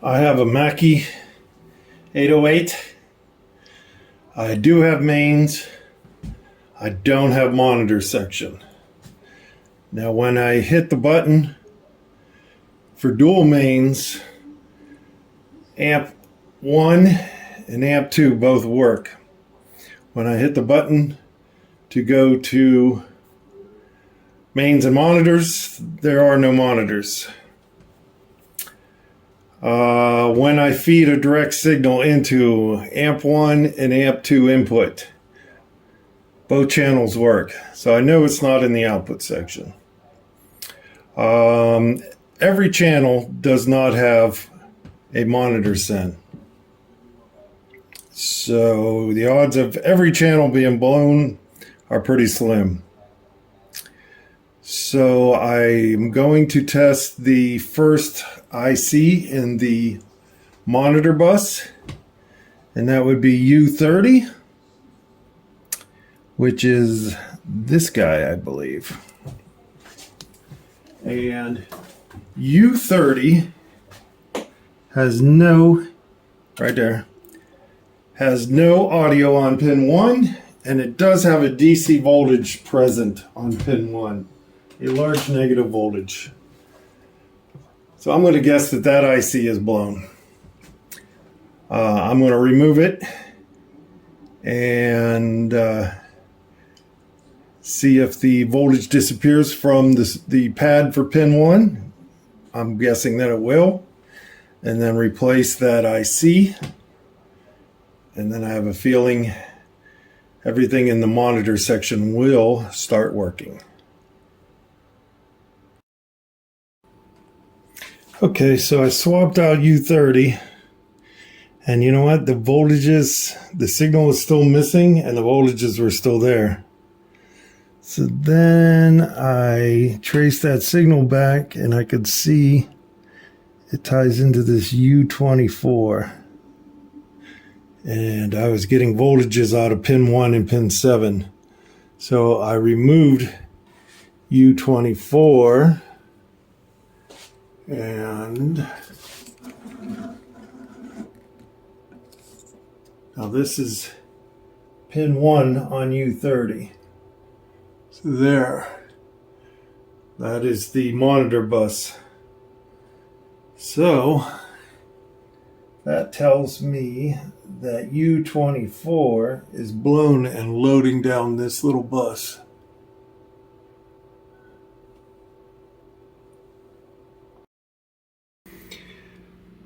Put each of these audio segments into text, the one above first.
I have a MACKIE 808. I do have mains. I don't have monitor section. Now when I hit the button for dual mains, amp 1 and amp 2 both work. When I hit the button to go to mains and monitors, there are no monitors. When I feed a direct signal into amp 1 and amp 2 input, both channels work. So I know it's not in the output section. Every channel does not have a monitor send. So the odds of every channel being blown are pretty slim. So I'm going to test the first IC in the monitor bus, and that would be U30, which is this guy, I believe. And U30 has no, right there, has no audio on pin 1, and it does have a DC voltage present on pin 1, a large negative voltage. So I'm going to guess that that IC is blown. I'm going to remove it and see if the voltage disappears from the pad for pin 1. I'm guessing that it will. And then replace that IC. And then I have a feeling everything in the monitor section will start working. Okay, so I swapped out U30, and you know what? The voltages, the signal was still missing, and the voltages were still there. So then I traced that signal back, and I could see it ties into this U24. And I was getting voltages out of pin 1 and pin 7. So I removed U24. And now this is pin 1 on U30. So there, that is the monitor bus. So that tells me that U24 is blown and loading down this little bus.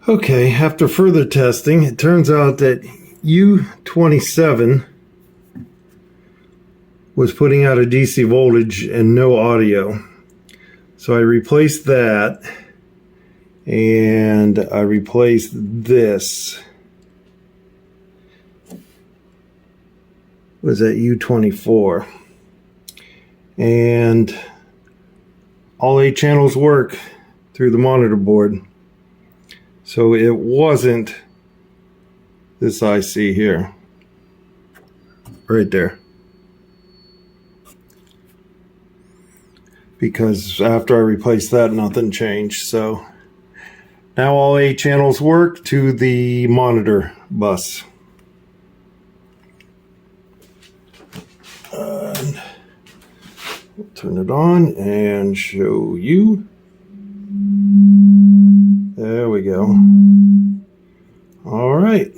Okay, after further testing, it turns out that U27 was putting out a DC voltage and no audio. So I replaced that, and I replaced this. Was at U24. And all 8 channels work through the monitor board. So it wasn't this IC here, right there. Because after I replaced that, nothing changed. So now all 8 channels work to the monitor bus. And we'll turn it on and show you. There we go. All right.